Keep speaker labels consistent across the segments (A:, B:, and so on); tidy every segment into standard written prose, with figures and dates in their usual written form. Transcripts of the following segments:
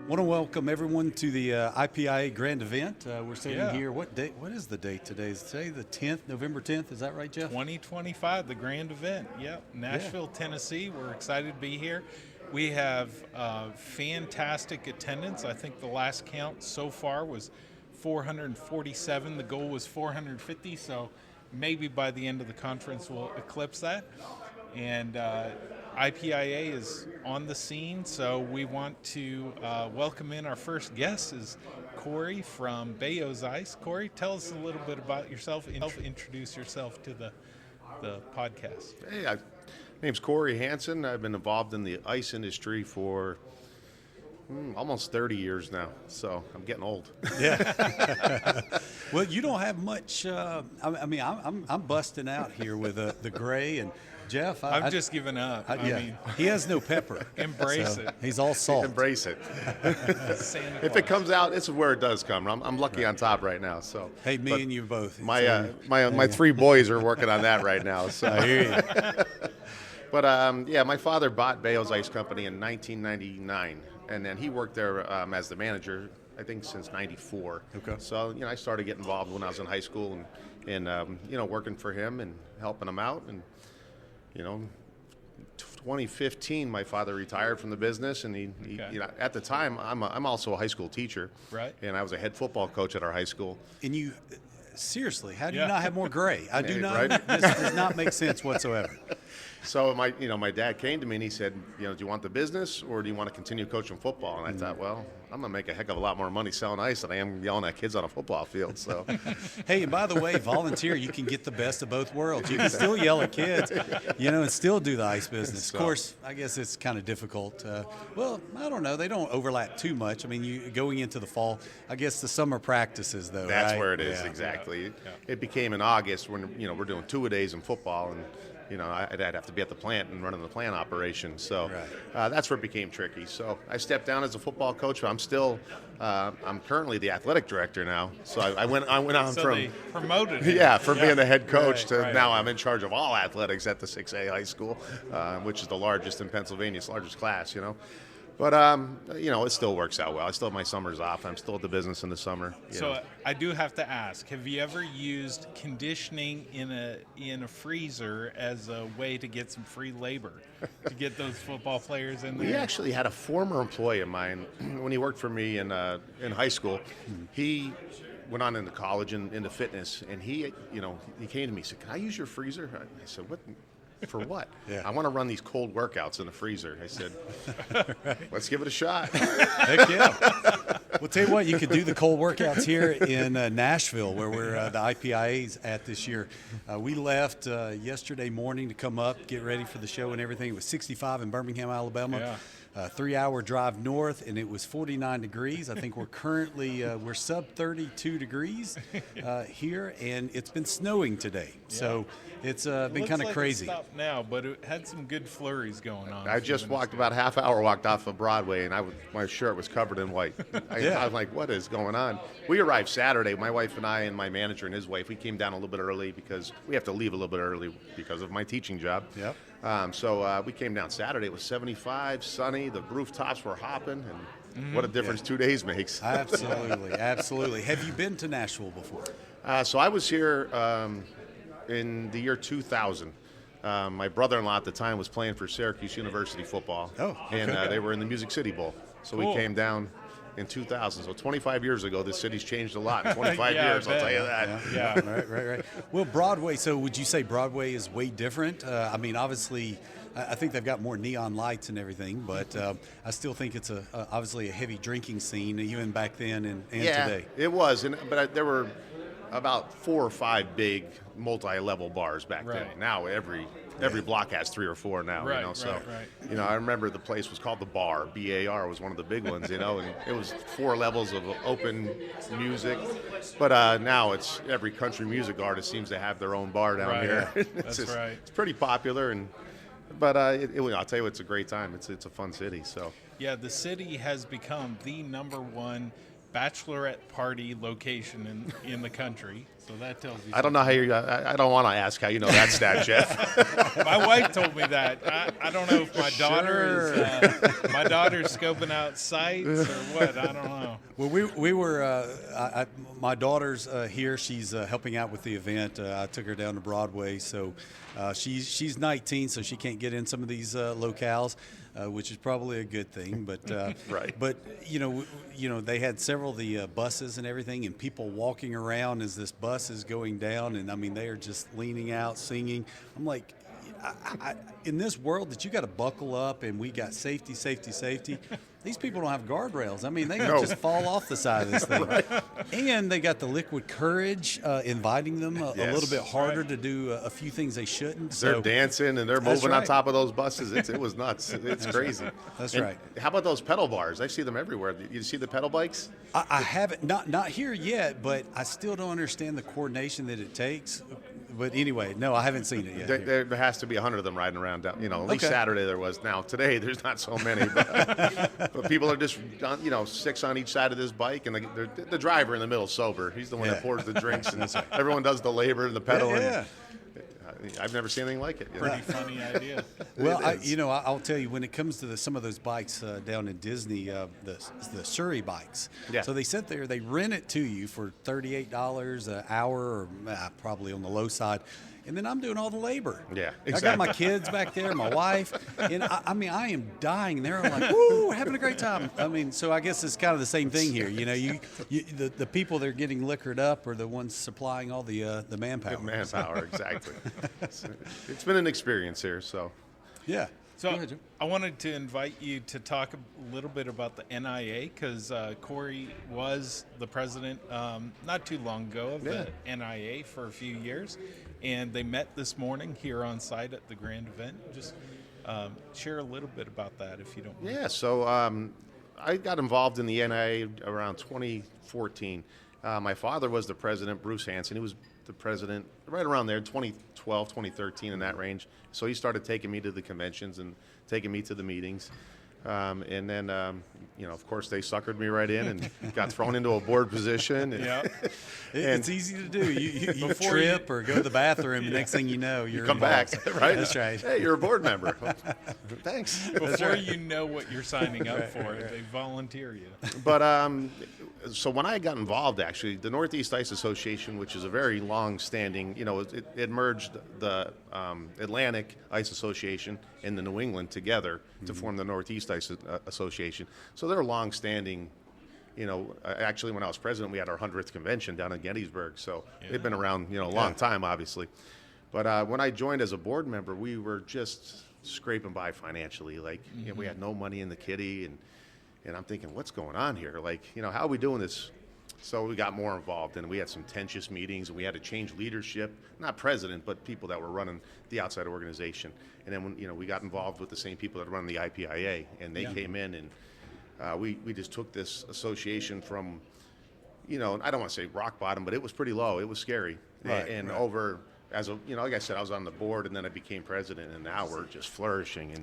A: Want to welcome everyone to the IPIA Grand Event. We're sitting here. What date? What is the date today? Is today the 10th, November 10th? Is that right, Jeff?
B: 2025, the Grand Event. Yep, Nashville, Tennessee. We're excited to be here. We have fantastic attendance. I think the last count so far was 447. The goal was 450, so maybe by the end of the conference we'll eclipse that. And IPIA is on the scene, so we want to welcome in our first guest is Corry from Bayo's Ice. Corry, tell us a little bit about yourself. Introduce yourself to the podcast.
C: Hey, my name's Corry Hanson. I've been involved in the ice industry for almost 30 years now, so I'm getting old.
A: Yeah. Well, you don't have much. I'm busting out here with the gray and. Jeff,
B: I've just given up. I mean,
A: he has no pepper.
B: Embrace it.
A: He's all salt.
C: Embrace it. If it comes out, this is where it does come. I'm lucky on top right now. So
A: hey, me and you both.
C: My three boys are working on that right now. So
A: I hear you.
C: But my father bought Bayo's Ice Company in 1999, and then he worked there as the manager, I think, since '94.
A: Okay.
C: So I started getting involved when I was in high school, and working for him and helping him out. And 2015, my father retired from the business, and he at the time, I'm also a high school teacher,
B: right?
C: And I was a head football coach at our high school.
A: And you, seriously, how do you not have more gray? I do not.
C: Right?
A: This does not make sense whatsoever.
C: So my dad came to me and he said, do you want the business or do you want to continue coaching football? And I thought, well, I'm gonna make a heck of a lot more money selling ice than I am yelling at kids on a football field. So,
A: hey, and by the way, volunteer, you can get the best of both worlds. You can still yell at kids, and still do the ice business.
C: So,
A: of course, I guess it's kind of difficult. Well, I don't know. They don't overlap too much. I mean, you going into the fall, I guess the summer practices though.
C: That's
A: right?
C: where it is exactly. Yeah. It became in August when we're doing 2-a-days in football and. I'd have to be at the plant and running the plant operation. So that's where it became tricky. So I stepped down as a football coach, but I'm currently the athletic director now. So I went on
B: so
C: from
B: they promoted him.
C: being the head coach to now
B: right.
C: I'm in charge of all athletics at the 6A high school, which is the largest in Pennsylvania. It's the largest class, But, it still works out well. I still have my summers off. I'm still at the business in the summer.
B: So I do have to ask, have you ever used conditioning in a freezer as a way to get some free labor to get those football players in there?
C: We actually had a former employee of mine when he worked for me in high school. He went on into college and into fitness, and he came to me and said, "Can I use your freezer?" I said, "What? For what?"
A: Yeah.
C: "I want to run these cold workouts in the freezer." I said, "Let's give it a shot."
A: Heck yeah. Well, tell you what, you could do the cold workouts here in Nashville, where we're the IPIA's at this year. We left yesterday morning to come up, get ready for the show and everything. It was 65 in Birmingham, Alabama.
B: Yeah.
A: 3-hour drive north, and it was 49 degrees. I think we're currently we're sub 32 degrees here, and it's been snowing today. Yeah. So it's been kind of crazy.
B: It stopped now, but it had some good flurries going on.
C: I just walked about half hour walked off of Broadway, and my shirt was covered in white. I was like, "What is going on?" We arrived Saturday. My wife and I and my manager and his wife. We came down a little bit early because we have to leave a little bit early because of my teaching job.
A: Yep.
C: So we came down Saturday. It was 75, sunny. The rooftops were hopping, and what a difference 2 days makes.
A: Absolutely, absolutely. Have you been to Nashville before?
C: So I was here in the year 2000. My brother-in-law at the time was playing for Syracuse University football, and they were in the Music City Bowl. So we came down in 2000. So 25 years ago, this city's changed a lot. In 25 years, I'll tell you that.
A: Yeah. Right. Well, Broadway, so would you say Broadway is way different? I mean, obviously, I think they've got more neon lights and everything, but I still think it's obviously a heavy drinking scene, even back then and today.
C: It was, but there were about 4 or 5 big multi-level bars back then. Now every block has 3 or 4 now.
B: Right.
C: I remember the place was called the Bar. BAR was one of the big ones. And it was 4 levels of open music. But now it's every country music artist seems to have their own bar down here.
B: Yeah. That's right.
C: It's pretty popular, but I'll tell you, it's a great time. It's a fun city. So
B: yeah, the city has become the #1 bachelorette party location in the country. So that tells you.
C: I don't know how you. I don't want to ask how you know that stat, Jeff.
B: My wife told me that. I don't know if my daughter is my daughter's scoping out sites or what. I don't know.
A: Well, we were. My daughter's here. She's helping out with the event. I took her down to Broadway, so she's 19, so she can't get in some of these locales. Which is probably a good thing, but
C: right.
A: But you know, they had several of the buses and everything, and people walking around as this bus is going down, and I mean they are just leaning out, singing. I'm like, in this world that you got to buckle up, and we got safety. These people don't have guardrails. I mean, they can just fall off the side of this thing.
C: Right.
A: And they got the liquid courage inviting them a little bit harder to do a few things they shouldn't.
C: They're dancing and they're moving on top of those buses. It was nuts. It's crazy.
A: Right. That's
C: and
A: right.
C: How about those pedal bars? I see them everywhere. You see the pedal bikes?
A: I haven't, not here yet, but I still don't understand the coordination that it takes. But anyway, no, I haven't seen it yet.
C: There has to be 100 of them riding around. At least Saturday there was. Now today there's not so many, but people are just 6 on each side of this bike, and the driver in the middle is sober. He's the one that pours the drinks, and everyone does the labor and the pedaling.
A: Yeah.
C: I've never seen anything like it.
B: Pretty funny idea.
A: Well, I'll tell you, when it comes to some of those bikes down in Disney, the Surrey bikes.
C: Yeah.
A: So they sit there, they rent it to you for $38 an hour, or probably on the low side. And then I'm doing all the labor.
C: Yeah, exactly.
A: I got my kids back there, my wife, and I am dying there. I'm like, woo, having a great time. I mean, so I guess it's kind of the same thing here. The people that are getting liquored up are the ones supplying all the manpower.
C: The manpower, exactly. It's been an experience here, so.
A: Yeah.
B: So I wanted to invite you to talk a little bit about the NIA, because Corry was the president not too long ago of the NIA for a few years, and they met this morning here on site at the grand event. Just share a little bit about that, if you don't mind.
C: Yeah, so I got involved in the NIA around 2014. My father was the president, Bruce Hanson. He was the president right around there, 2012, 2013, in that range. So he started taking me to the conventions and taking me to the meetings. And then, of course, they suckered me right in and got thrown into a board position. And,
A: it's easy to do. You trip or go to the bathroom, and next thing you know, you're
C: come back, right?
A: That's right.
C: Hey, you're a board member. Thanks.
B: Before you know what you're signing up for, they volunteer you.
C: But so when I got involved, actually, the Northeast Ice Association, which is a very long-standing, it merged the Atlantic Ice Association and the New England together to form the Northeast Ice Association. So they're long-standing. Actually, when I was president, we had our 100th convention down in Gettysburg. So they've been around, a long time, obviously. But when I joined as a board member, we were just scraping by financially. Like, we had no money in the kitty, and I'm thinking, what's going on here? Like, how are we doing this? So we got more involved, and we had some tenuous meetings, and we had to change leadership, not president, but people that were running the outside organization. And then when, we got involved with the same people that run the IPIA, and they came in, and we just took this association from, I don't want to say rock bottom, but it was pretty low. It was scary. Over, like I said, I was on the board, and then I became president, and now we're just flourishing.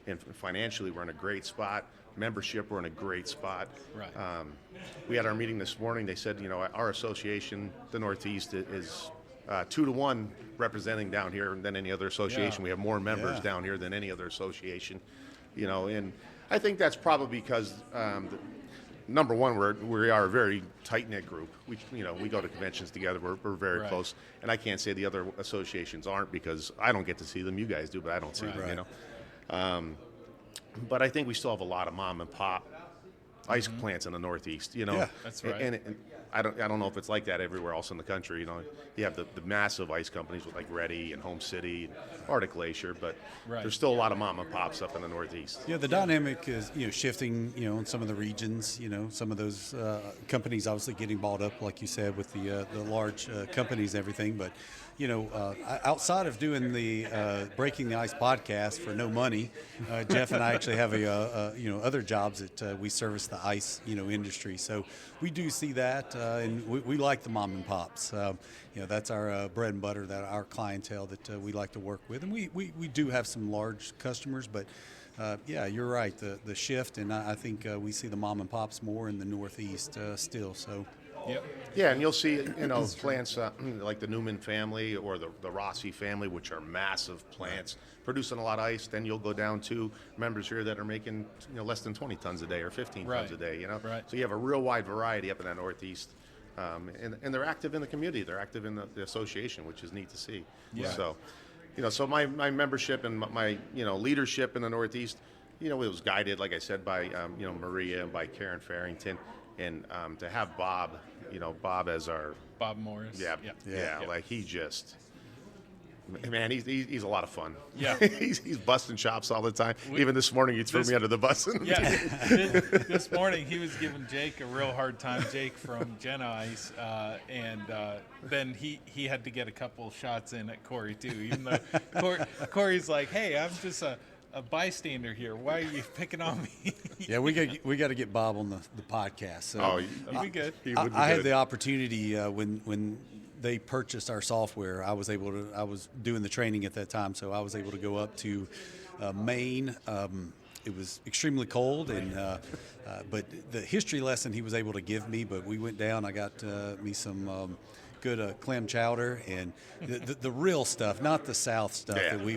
C: And financially, we're in a great spot. Membership, we're in a great spot.
B: Right.
C: We had our meeting this morning. They said, our association, the Northeast, is 2-to-1 representing down here than any other association. We have more members down here than any other association. And I think that's probably because, number one, we are a very tight-knit group. We go to conventions together. We're very close. And I can't say the other associations aren't, because I don't get to see them. You guys do, but I don't see them. But I think we still have a lot of mom and pop ice plants in the Northeast.
A: Yeah,
B: that's right.
C: And I don't know if it's like that everywhere else in the country. You have the massive ice companies with like Reddy and Home City and Arctic Glacier, but there's still a lot of mom and pops up in the Northeast.
A: Yeah, the dynamic is shifting. In some of the regions. Some of those companies obviously getting bought up, like you said, with the large companies and everything. But outside of doing the Breaking the Ice podcast for no money, Jeff and I actually have other jobs that we service the ice industry. So we do see that, and we like the mom and pops. That's our bread and butter, that our clientele that we like to work with, and we do have some large customers, but. You're right. The shift, and I think we see the mom and pops more in the Northeast still. So.
B: Yep.
C: Yeah, and you'll see, plants like the Newman family or the Rossi family, which are massive plants, producing a lot of ice. Then you'll go down to members here that are making less than 20 tons a day or 15 tons a day.
B: Right.
C: So you have a real wide variety up in that Northeast, and they're active in the community. They're active in the association, which is neat to see.
B: Yeah.
C: So, so my membership and my leadership in the Northeast, it was guided, like I said, by Maria and by Karen Farrington, and to have Bob. Bob as our
B: Bob Morse.
C: Yeah. Like he just, man, he's a lot of fun.
B: Yeah,
C: he's busting chops all the time. Even this morning, he threw me under the bus.
B: This morning he was giving Jake a real hard time. Jake from Gen Ice, and then he had to get a couple shots in at Corry too. Even though Corey's like, "Hey, I'm just a bystander here. Why are you picking on me?"
A: Yeah, we got to get Bob on the podcast. So
B: he'd be good.
A: I had the opportunity when they purchased our software. I was doing the training at that time, so I was able to go up to Maine. It was extremely cold, but the history lesson he was able to give me. But we went down. I got me some. Good clam chowder and the real stuff, not the South stuff that we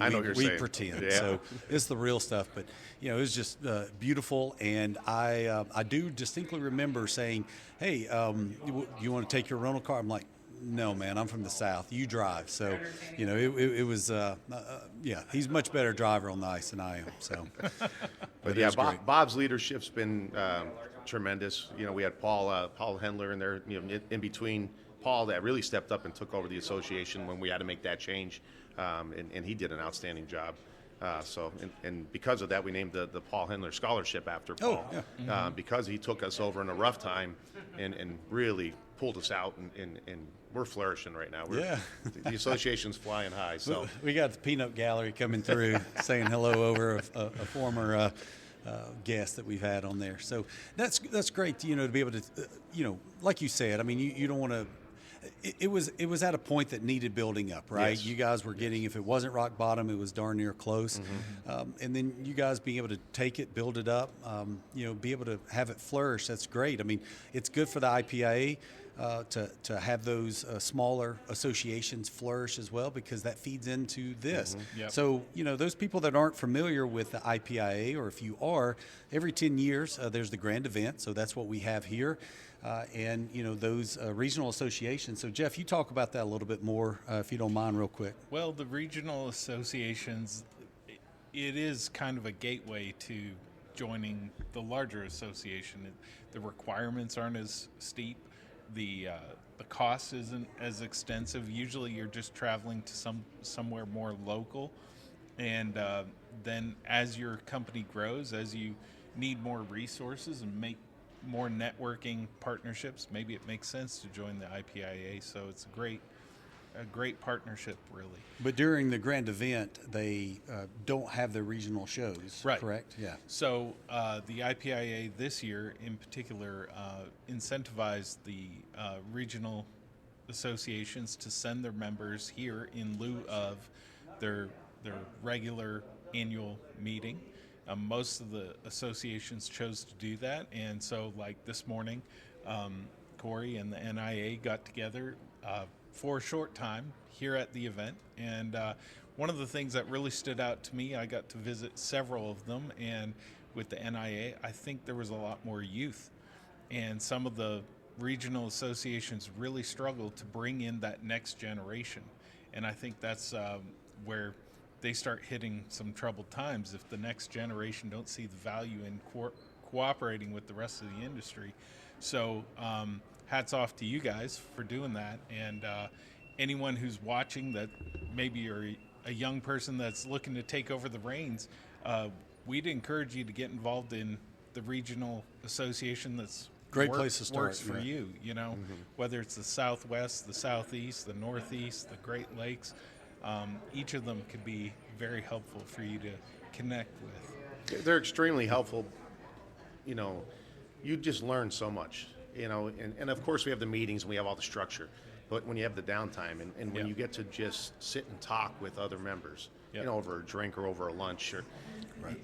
A: pretend. Yeah. So it's the real stuff. But it was just beautiful, and I do distinctly remember saying, "Hey, you want to take your rental car?" I'm like, "No, man, I'm from the South. You drive." So it was he's a much better driver on the ice than I am. So,
C: but yeah, Bob's leadership's been tremendous. We had Paul Hendler in there, in between. Paul that really stepped up and took over the association when we had to make that change, and he did an outstanding job. And because of that, we named the Paul Hendler Scholarship after Paul, because he took us over in a rough time and really pulled us out, and we're flourishing right now. The association's flying high. So
A: we got the peanut gallery coming through saying hello over a former guest that we've had on there. So that's great, to be able to, like you said, I mean, you don't want to. It was at a point that needed building up, right? Yes. You guys were getting, if it wasn't rock bottom, it was darn near close. And then you guys being able to take it, build it up, be able to have it flourish, that's great. I mean, it's good for the IPIA to have those smaller associations flourish as well, because that feeds into this.
B: Yep.
A: So, those people that aren't familiar with the IPIA, or if you are, every 10 years there's the grand event, so that's what we have here. And those regional associations. So Jeff, you talk about that a little bit more, if you don't mind, real quick.
B: Well, the regional associations, it is kind of a gateway to joining the larger association. The requirements aren't as steep. The cost isn't as extensive. Usually, you're just traveling to somewhere more local, and then as your company grows, as you need more resources and make more networking partnerships, maybe it makes sense to join the IPIA. So it's a great partnership, really. But
A: during the grand event, they don't have their regional shows,
B: right?
A: Correct? Yeah.
B: So the IPIA this year, in particular, incentivized the regional associations to send their members here in lieu of their regular annual meeting. Most of the associations chose to do that, and so like this morning, Corry and the NIA got together for a short time here at the event, and one of the things that really stood out to me, I got to visit several of them, and with the NIA, I think there was a lot more youth, and some of the regional associations really struggled to bring in that next generation, and I think that's where they start hitting some troubled times if the next generation don't see the value in cooperating with the rest of the industry. So hats off to you guys for doing that, and anyone who's watching that maybe you're a young person that's looking to take over the reins, we'd encourage you to get involved in the regional association that's
A: place to start.
B: Works for you, whether it's the Southwest, the Southeast, the Northeast, the Great Lakes. Each of them could be very helpful for you to connect with.
C: They're extremely helpful. You just learn so much, and of course we have the meetings and we have all the structure, but when you have the downtime and when you get to just sit and talk with other members, over a drink or over a lunch, or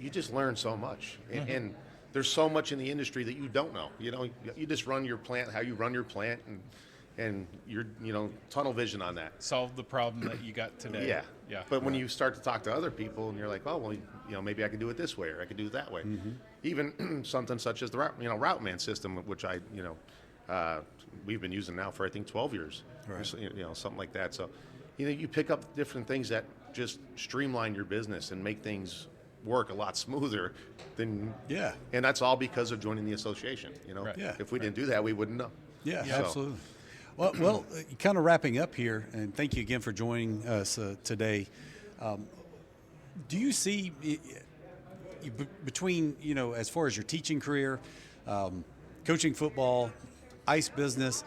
C: you just learn so much. And there's so much in the industry that you don't know. You know, you just run your plant, how you run your plant, and you're, tunnel vision on that.
B: Solve the problem that you got today.
C: Yeah.
B: Yeah.
C: But when you start to talk to other people and you're like, oh, well, maybe I could do it this way or I could do it that way. Even something such as the RouteMan system, which we've been using now for I think 12 years.
A: Right.
C: Something like that. So, you pick up different things that just streamline your business and make things work a lot smoother than.
A: Yeah.
C: And that's all because of joining the association.
B: Right.
A: Yeah.
C: If we didn't do that, we wouldn't know.
A: Yeah,
C: So-
A: absolutely. Well, kind of wrapping up here, and thank you again for joining us today. Do you see between, as far as your teaching career, coaching football, ice business,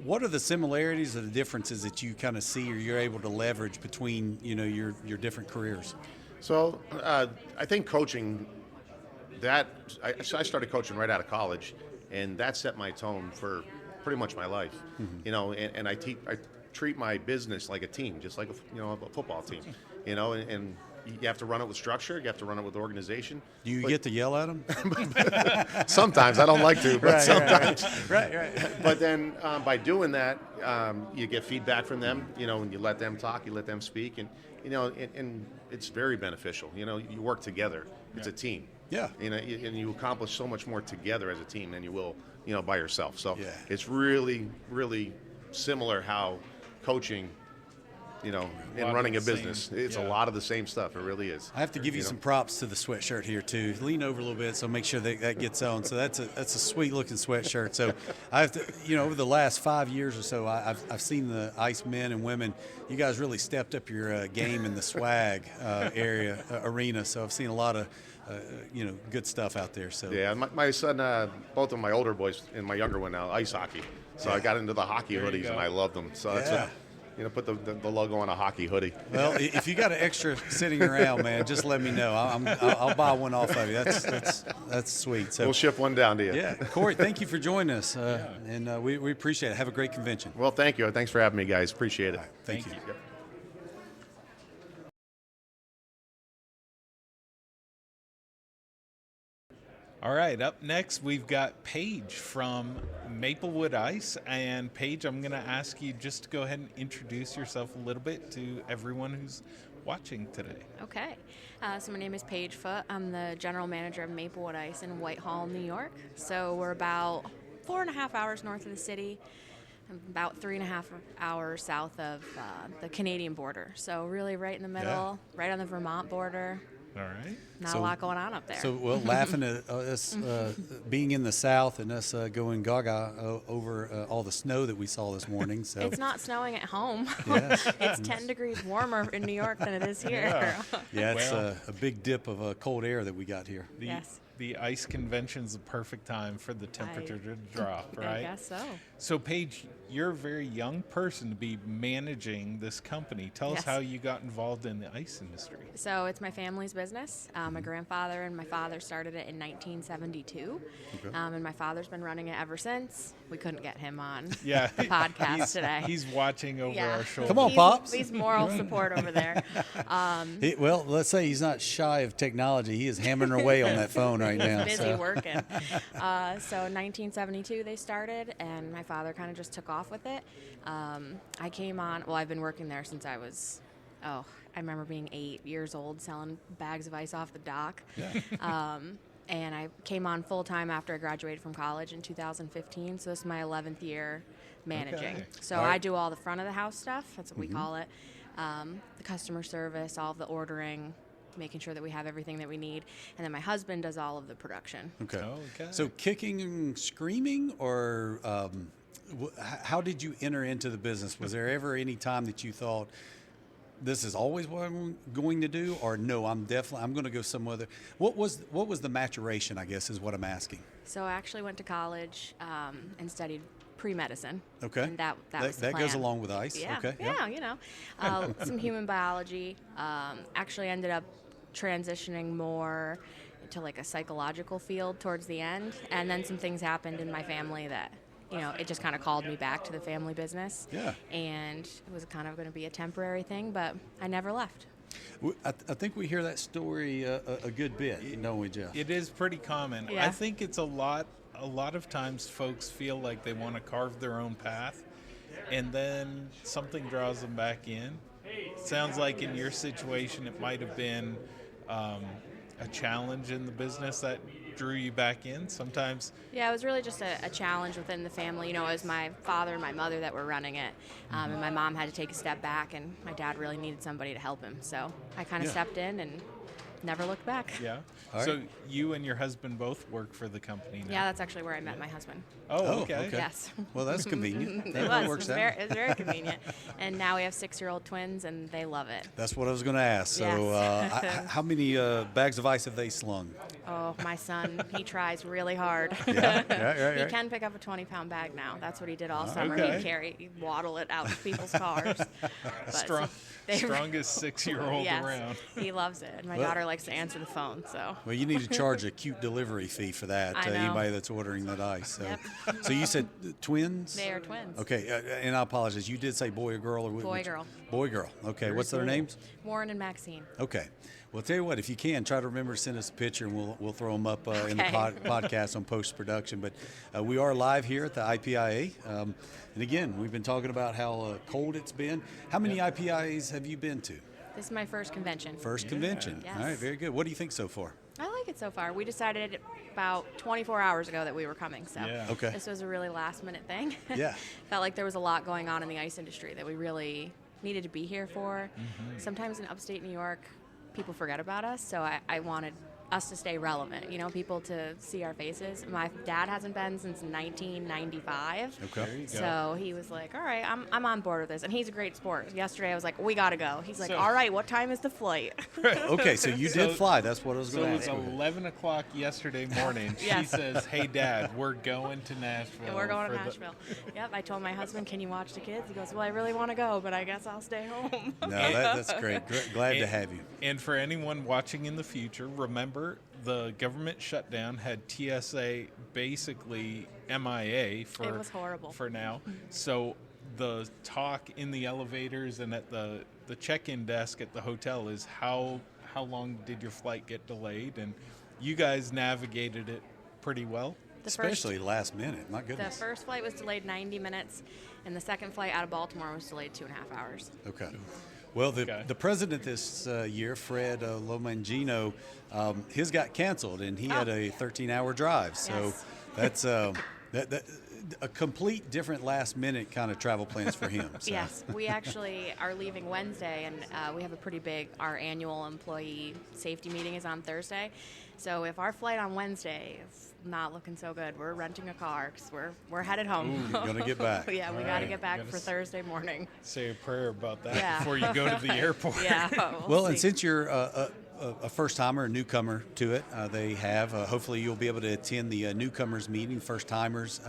A: what are the similarities or the differences that you kind of see or you're able to leverage between, your different careers?
C: So I think coaching, I started coaching right out of college, and that set my tone for pretty much my life. And I treat my business like a team, just like a football team. And you have to run it with structure. You have to run it with organization.
A: Do you get to yell at them?
C: Sometimes I don't like to, but sometimes.
A: Right.
C: But then by doing that, you get feedback from them. And you let them talk, you let them speak, and and it's very beneficial. You work together. It's a team.
A: Yeah.
C: And you accomplish so much more together as a team than you will, by yourself. So
A: Yeah.
C: it's really, really similar how coaching, and running a business. It's a lot of the same stuff. It really is.
A: I have to give you some props to the sweatshirt here too. Lean over a little bit, so make sure that gets on. So that's a sweet looking sweatshirt. So I have to, over the last 5 years or so, I've seen the ice men and women. You guys really stepped up your game in the swag arena. So I've seen a lot of good stuff out there. So
C: yeah, my son, both of my older boys and my younger one now, ice hockey. So I got into the hockey hoodies and I love them. So that's put the logo on a hockey hoodie.
A: Well, if you got an extra sitting around, man, just let me know. I'll buy one off of you. That's sweet. So
C: we'll ship one down to you.
A: Yeah, Corry, thank you for joining us, and we appreciate it. Have a great convention.
C: Well, thank you. Thanks for having me, guys. Appreciate it.
A: Right, thank you.
C: Yep.
B: All right, up next we've got Paige from Maplewood Ice. And Paige, I'm going to ask you just to go ahead and introduce yourself a little bit to everyone who's watching today.
D: Okay. So my name is Paige Foote. I'm the general manager of Maplewood Ice in Whitehall, New York. So we're about 4.5 hours north of the city, about 3.5 hours south of the Canadian border. So really right in the middle, right on the Vermont border.
B: All right.
D: Not a lot going on up there.
A: So, laughing at us being in the South and us going gaga over all the snow that we saw this morning. So
D: it's not snowing at home.
A: Yes.
D: It's 10 degrees warmer in New York than it is here.
A: Yeah, it's a big dip of cold air that we got here.
D: Yes.
B: The ice convention's the perfect time for the temperature to drop, right?
D: I guess so.
B: So, Paige, you're a very young person to be managing this company. Tell us
D: Yes.
B: how you got involved in the ice industry.
D: So it's my family's business. My grandfather and my father started it in 1972, and my father's been running it ever since. We couldn't get him on the podcast today.
B: He's watching over our shoulder.
A: Come on, Pops.
D: He's moral support over there.
A: Well, let's say he's not shy of technology. He is hammering away on that phone right now.
D: He's busy working. So in 1972 they started, and my father kind of just took off with it. I came on, well, I've been working there since I was, I remember being 8 years old selling bags of ice off the dock.
A: Yeah.
D: And I came on full-time after I graduated from college in 2015, so this is my 11th year managing.
B: Okay.
D: So I do all the front of the house stuff, that's what we call it, the customer service, all of the ordering, making sure that we have everything that we need, and then my husband does all of the production.
A: Okay.
B: Okay.
A: So kicking and screaming, or how did you enter into the business? Was there ever any time that you thought, this is always what I'm going to do, or no, I'm going to go some other? What was the maturation, I guess, is what I'm asking.
D: So I actually went to college and studied pre-medicine.
A: Okay.
D: And that was the
A: that
D: plan.
A: goes along with ice.
D: Yeah,
A: Okay.
D: yeah, some human biology. Actually ended up transitioning more to like a psychological field towards the end, and then some things happened in my family that, it just kind of called me back to the family business.
A: Yeah.
D: And it was kind of going to be a temporary thing, but I never left.
A: I think we hear that story a good bit, don't we, Jeff?
B: It is pretty common.
D: Yeah.
B: I think it's a lot of times folks feel like they want to carve their own path, and then something draws them back in. Sounds like in your situation it might have been a challenge in the business that drew you back in sometimes.
D: Yeah, it was really just a challenge within the family. It was my father and my mother that were running it, and my mom had to take a step back, and my dad really needed somebody to help him. So I kind of stepped in and never looked back.
B: Yeah.
A: All
B: So
A: right.
B: you and your husband both work for the company now?
D: Yeah, that's actually where I met my husband.
B: Oh, okay.
D: Yes.
A: Well, that's convenient.
D: It
A: That
D: was.
A: works
D: It was,
A: out.
D: it was very convenient. And now we have 6-year-old twins, and they love it.
A: That's what I was going to ask. So,
D: Yes.
A: how many bags of ice have they slung?
D: Oh, my son, he tries really hard.
A: Yeah,
D: He
A: right.
D: can pick up a 20-pound bag now. That's what he did all summer.
B: Okay.
D: He'd waddle it out to people's cars. But
B: Strongest 6-year-old
D: yes,
B: around.
D: he loves it. And my
A: Well-
D: daughter likes to answer the phone, so.
A: Well, you need to charge a cute delivery fee for that.
D: I know.
A: Anybody that's ordering that ice. So,
D: Yep.
A: so you said twins?
D: They are twins.
A: Okay, and I apologize. You did say boy or girl, or
D: Boy, girl.
A: Boy, girl. Okay, what's their
B: cool.
A: names?
D: Warren and Maxine.
A: Okay. Well, tell you what, if you can, try to remember to send us a picture, and we'll throw them up in the
D: Okay.
A: podcast on post-production. But we are live here at the IPIA. And again, we've been talking about how cold it's been. How many IPIAs have you been to?
D: This is my first convention.
A: First convention.
D: Yes.
A: All right, very good. What do you think so far?
D: I like it so far. We decided about 24 hours ago that we were coming, so
B: Yeah.
A: Okay.
D: this was a really last-minute thing.
A: Yeah.
D: Felt like there was a lot going on in the ice industry that we really needed to be here for. Sometimes in upstate New York, people forget about us, so I wanted us to stay relevant, people to see our faces. My dad hasn't been since 1995.
A: Okay.
B: There you go.
D: So he was like, all right, I'm on board with this. And he's a great sport. Yesterday I was like, we got to go. He's like,
B: So-
D: all right, what time is the flight?
A: Okay, so you did fly. That's what I was
B: So
A: going
B: it
A: to
B: was
A: ask.
B: 11 o'clock yesterday morning. She
D: Yes.
B: says, hey, Dad, we're going to Nashville.
D: And we're going to
B: for the-"
D: Nashville. Yep, I told my husband, can you watch the kids? He goes, well, I really want to go, but I guess I'll stay home.
A: No, that's great. Glad to
B: And-
A: have you.
B: And for anyone watching in the future, remember the government shutdown had TSA basically MIA for
D: It was horrible.
B: for now. So the talk in the elevators and at the check-in desk at the hotel is how long did your flight get delayed? And you guys navigated it pretty well.
A: Especially last minute. My
D: The
A: goodness.
D: first flight was delayed 90 minutes, and the second flight out of Baltimore was delayed 2.5 hours.
A: Okay. Well,
B: Okay.
A: the president this year, Fred Lomangino, his got canceled, and he had a 13-hour drive. So
D: Yes.
A: that's that a complete different last-minute kind of travel plans for him. So.
D: Yes, we actually are leaving Wednesday, and we have a pretty big, our annual employee safety meeting is on Thursday. So if our flight on Wednesday is not looking so good, we're renting a car because we're headed home.
A: Ooh, you're gonna get back.
D: Yeah, we
B: All
D: got to
B: right.
D: get back
B: Gotta
D: for Thursday morning.
B: Say a prayer about that
D: Yeah.
B: before you go to the airport.
D: Yeah.
A: Well, and
D: see.
A: since you're a first-timer, a newcomer to it, they have. Hopefully, you'll be able to attend the newcomers meeting, first-timers.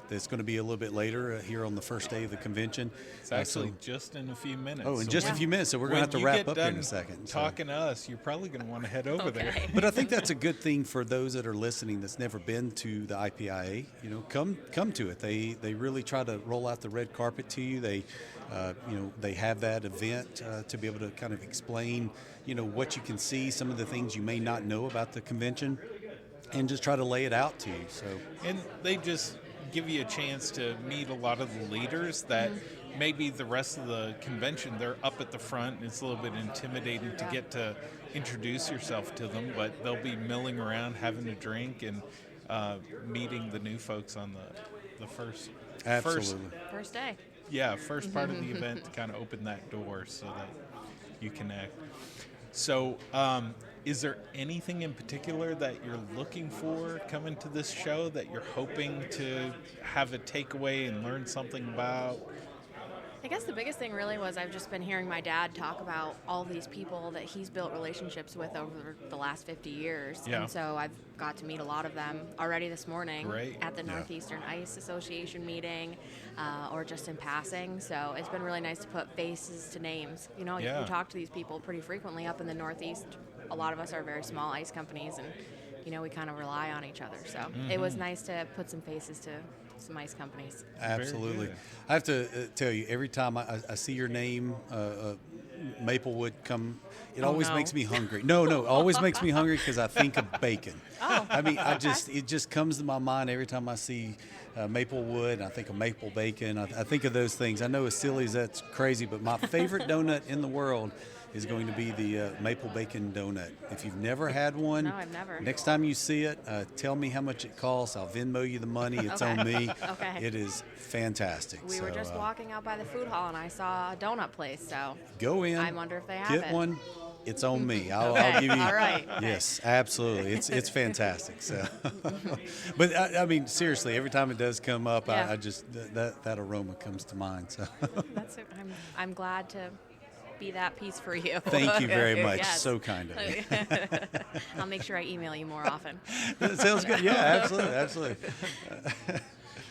A: That's going to be a little bit later here on the first day of the convention.
B: It's actually just in a few minutes.
A: Oh, in
B: So
A: just a
D: Yeah.
A: few minutes, so we're going to have to wrap up here in a second. So.
B: Talking to us, you're probably going to want to head over there.
D: Okay.
A: But I think that's a good thing for those that are listening that's never been to the IPIA. Come to it. They really try to roll out the red carpet to you. They they have that event to be able to kind of explain what you can see, some of the things you may not know about the convention, and just try to lay it out to you. So
B: And they just give you a chance to meet a lot of the leaders that maybe the rest of the convention, they're up at the front, and it's a little bit intimidating to get to introduce yourself to them, but they'll be milling around, having a drink, and meeting the new folks on the first.
A: absolutely.
D: First day.
B: First part of the event to kind of open that door so that you connect. So, is there anything in particular that you're looking for coming to this show that you're hoping to have a takeaway and learn something about?
D: I guess the biggest thing really was I've just been hearing my dad talk about all these people that he's built relationships with over the last 50 years.
B: Yeah.
D: And so I've got to meet a lot of them already this morning
B: Great.
D: at the
A: Yeah.
D: Northeastern Ice Association meeting or just in passing. So it's been really nice to put faces to names. You talk to these people pretty frequently up in the Northeast. A lot of us are very small ice companies, and we kind of rely on each other. So it was nice to put some faces to some ice companies.
A: Absolutely.
B: good.
A: I have to tell you, every time I see your name Maplewood come, it always makes me hungry. No, it always makes me hungry because I think of bacon. I mean, it just comes to my mind every time I see Maplewood. I think of maple bacon. I think of those things. I know as silly as that's crazy, but my favorite donut in the world is going to be the maple bacon donut. If you've never had one,
D: no, I've never.
A: Next time you see it, tell me how much it costs. I'll Venmo you the money. It's on me.
D: Okay.
A: It is fantastic.
D: We were just walking out by the food hall, and I saw a donut place, so
A: go in.
D: I wonder if they have
A: Get one. It's on me. I'll give you.
D: All right.
A: Yes, absolutely. It's fantastic. So, but I mean, seriously, every time it does come up, I just that aroma comes to mind. So,
D: I'm glad to be that piece for you.
A: Thank you very much.
D: Yes.
A: So kind of you.
D: I'll make sure I email you more often.
A: That sounds good. Yeah, absolutely.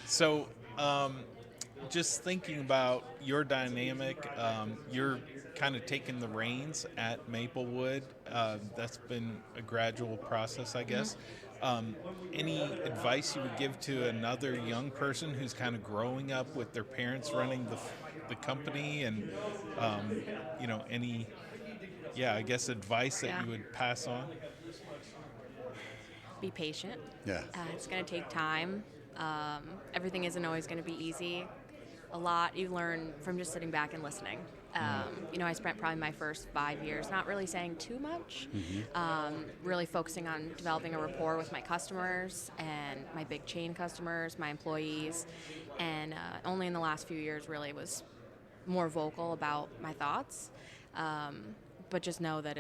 B: So, just thinking about your dynamic, you're kind of taking the reins at Maplewood. That's been a gradual process, I guess. Any advice you would give to another young person who's kind of growing up with their parents running the company, and any I guess advice that you would pass on?
D: Be patient.
A: Yeah.
D: It's going to take time. Everything isn't always going to be easy. A lot you learn from just sitting back and listening. I spent probably my first 5 years not really saying too much, really focusing on developing a rapport with my customers and my big chain customers, my employees, and only in the last few years really was more vocal about my thoughts. But just know that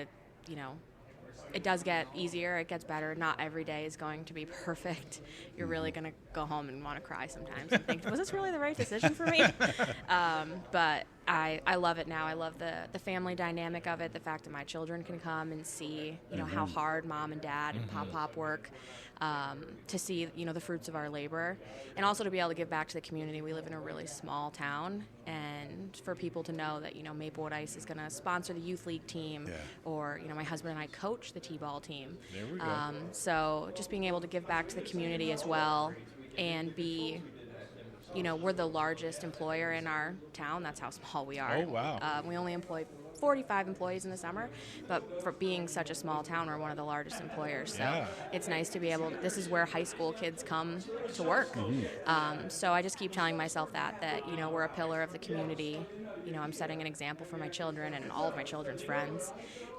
D: it does get easier, it gets better. Not every day is going to be perfect. You're really going to go home and want to cry sometimes and think, was this really the right decision for me? But I love it now. I love the family dynamic of it, the fact that my children can come and see, how hard mom and dad and pop work, to see, the fruits of our labor, and also to be able to give back to the community. We live in a really small town, and for people to know that, Maplewood Ice is going to sponsor the youth league team, or, my husband and I coach the T-ball team.
B: There we go.
D: So just being able to give back to the community as well, and be, we're the largest employer in our town. That's how small we are.
B: Oh, wow.
D: We only employ 45 employees in the summer, but for being such a small town, we're one of the largest employers. So it's nice to be able to, this is where high school kids come to work. So I just keep telling myself that, we're a pillar of the community. I'm setting an example for my children and all of my children's friends.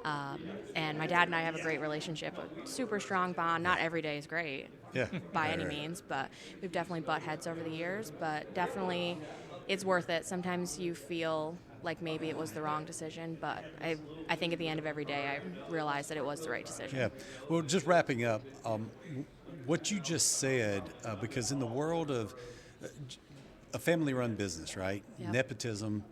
D: And my dad and I have a great relationship, a super strong bond. Not every day is great by any means, but we've definitely butt heads over the years, but definitely it's worth it. Sometimes you feel like maybe it was the wrong decision, but I think at the end of every day I realized that it was the right decision.
A: Yeah. Well, just wrapping up, what you just said, because in the world of a family-run business, right?
D: Yep.
A: Nepotism,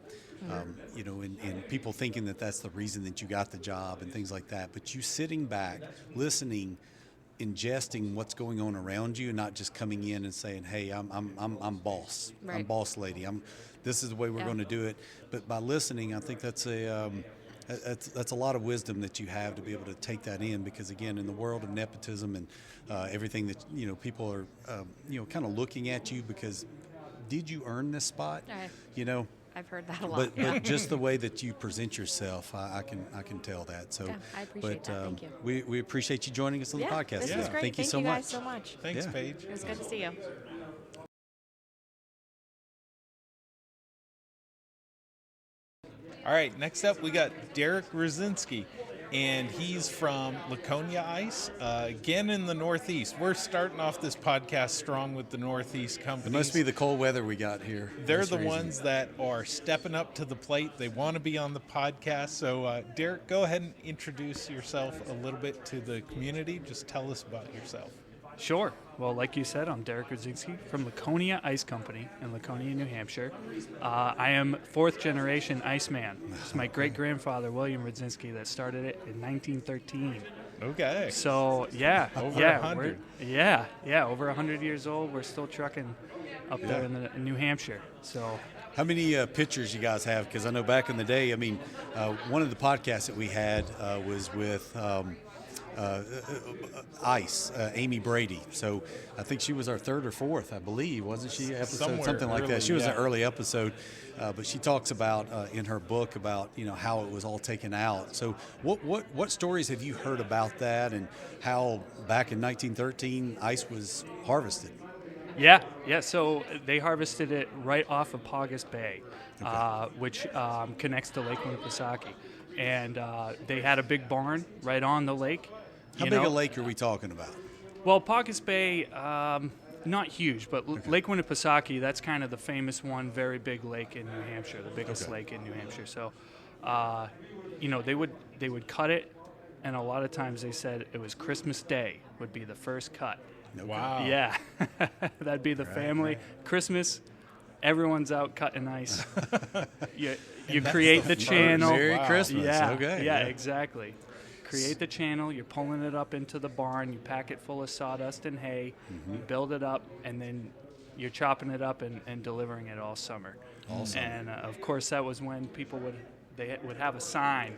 A: and people thinking that that's the reason that you got the job and things like that, but you sitting back, listening, ingesting what's going on around you, and not just coming in and saying, "Hey, I'm boss.
D: Right.
A: I'm boss lady. This is the way we're going to do it." But by listening, I think that's a lot of wisdom that you have to be able to take that in, because again, in the world of nepotism and everything that people are kind of looking at you because did you earn this spot?
D: I've heard that a lot.
A: But just the way that you present yourself, I can tell that. So,
D: I appreciate that. Thank you.
A: We appreciate you joining us on the podcast.
D: This was great.
A: Thank you so
D: guys
A: much.
D: so much.
B: Thanks, Paige.
D: It was good to see you.
B: All right, next up we got Derek Rudzinski, and he's from Laconia Ice, again in the Northeast. We're starting off this podcast strong with the Northeast companies.
A: It must be the cold weather we got here.
B: They're the ones that are stepping up to the plate. They want to be on the podcast. So, Derek, go ahead and introduce yourself a little bit to the community. Just tell us about yourself.
E: Sure. Well, like you said, I'm Derek Rudzinski from Laconia Ice Company in Laconia, New Hampshire. I am fourth-generation Iceman. It's my great-grandfather, William Rudzinski, that started it in 1913.
B: Okay.
E: So,
B: Over 100.
E: Over 100 years old. We're still trucking up there in New Hampshire. So,
A: how many pictures you guys have? Because I know back in the day, one of the podcasts that we had was with ice, Amy Brady. So I think she was our third or fourth, I believe, wasn't she? Episode,
B: somewhere
A: something like
B: early,
A: that. She was
B: yeah.
A: an early episode, but she talks about in her book about how it was all taken out. So what stories have you heard about that, and how back in 1913 ice was harvested?
E: Yeah. So they harvested it right off of Paugus Bay, which connects to Lake Winnipesaukee. And they had a big barn right on the lake.
A: How big a lake are we talking about?
E: Well, Paugus Bay, not huge, but Lake Winnipesaukee, that's kind of the famous one, very big lake in New Hampshire, the biggest lake in New Hampshire. So, they would cut it, and a lot of times they said it was Christmas Day would be the first cut.
B: Wow.
E: Yeah, that'd be the family. Christmas, everyone's out cutting ice. You create the channel.
A: Merry Christmas.
E: Yeah,
A: Okay.
E: yeah, exactly. Create the channel, you're pulling it up into the barn, you pack it full of sawdust and hay, you build it up, and then you're chopping it up and delivering it all summer. And of course that was when people would have a sign,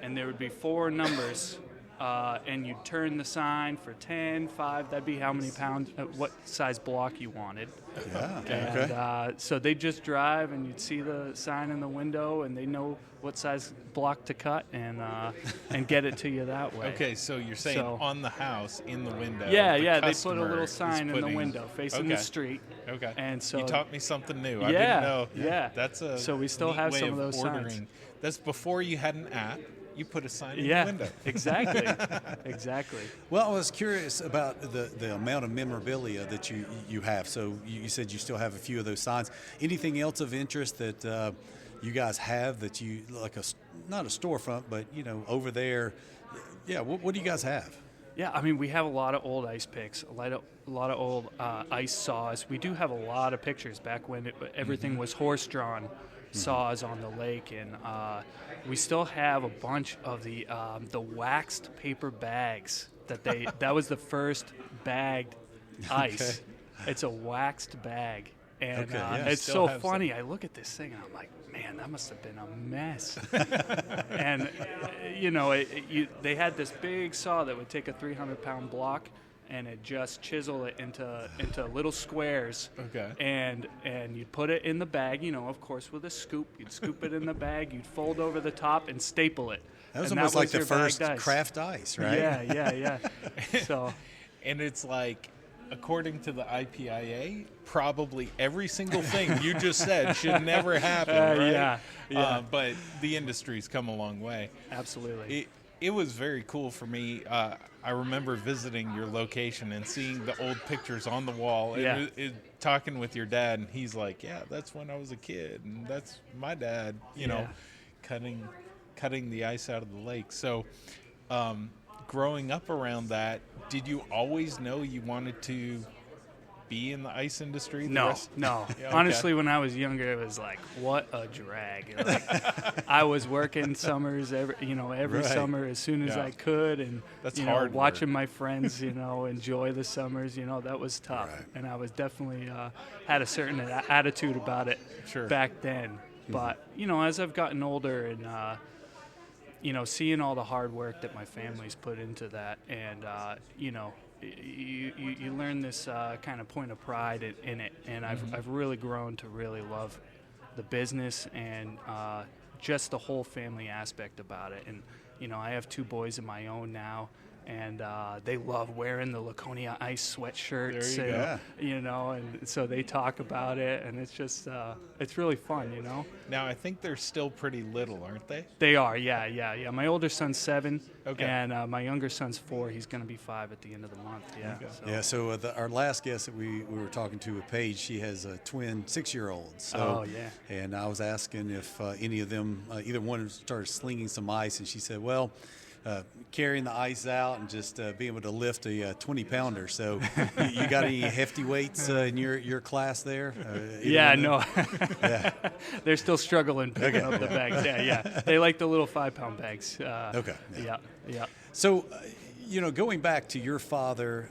E: and there would be 4 numbers, and you'd turn the sign for 10, 5, that'd be how many pounds, what size block you wanted.
A: Yeah.
E: And so they'd just drive, and you'd see the sign in the window, and they know what size block to cut, and get it to you that way.
B: Okay, so you're saying on the house, in the window.
E: Yeah,
B: the
E: they put a
B: customer
E: little
B: is
E: sign in the
B: putting-
E: window facing the street.
B: Okay.
E: And so
B: you taught me something new.
E: Yeah,
B: I didn't know.
E: yeah.
B: That's a
E: So we still
B: neat
E: have
B: way
E: some of those
B: ordering.
E: signs.
B: That's before you had an app. You put a sign in the
E: Yeah,
B: window.
E: exactly, exactly.
A: Well, I was curious about the amount of memorabilia that you have. So you said you still have a few of those signs. Anything else of interest that you guys have that you, like not a storefront, but over there? Yeah, what do you guys have?
E: Yeah, I mean, we have a lot of old ice picks, a lot of old ice saws. We do have a lot of pictures back when everything was horse-drawn saws on the lake, and we still have a bunch of the waxed paper bags that was the first bagged ice. It's a waxed bag, and it's so funny. I look at this thing and I'm like, man, that must have been a mess. And they had this big saw that would take a 300-pound block, and it just chisel it into little squares.
B: Okay.
E: And you'd put it in the bag, of course, with a scoop. You'd scoop it in the bag. You'd fold over the top and staple it.
A: That was
E: and
A: almost like the
E: your
A: first
E: bagged ice.
A: craft ice, right?
E: Yeah. So.
B: And it's like, according to the IPIA, probably every single thing you just said should never happen, right?
E: Yeah.
B: But the industry's come a long way.
E: Absolutely.
B: It was very cool for me. I remember visiting your location and seeing the old pictures on the wall.
E: Yeah.
B: Talking with your dad, and he's like, "Yeah, that's when I was a kid, and that's my dad." Cutting the ice out of the lake. So, growing up around that, did you always know you wanted to be in the ice industry?
E: No.
B: Yeah, okay.
E: Honestly, when I was younger, it was like, what a drag. Like, I was working summers every summer as soon as I could, and
B: that's hard
E: watching
B: work.
E: my friends, enjoy the summers. That was tough, and I was definitely had a certain attitude about it back then. But as I've gotten older and seeing all the hard work that my family's put into that, and you learn this kind of point of pride in it, and I've really grown to really love the business and just the whole family aspect about it. And I have 2 boys of my own now, and they love wearing the Laconia Ice sweatshirts.
B: There you
E: go. And so they talk about it, and it's just it's really fun.
B: Now I think they're still pretty little, aren't they?
E: They are, yeah. My older son's 7,
B: okay,
E: and my younger son's 4. He's going to be 5 at the end of the month. Yeah.
B: Okay.
A: So our last guest that we were talking to with Paige, she has a twin 6-year-old. So, and I was asking if any of them, either one, started slinging some ice, and she said, well, carrying the ice out and just being able to lift a 20-pounder. So you got any hefty weights in your class there?
E: No. They're still struggling picking up the bags. Yeah. They like the little 5-pound bags.
A: Okay.
E: Yeah.
A: So, going back to your father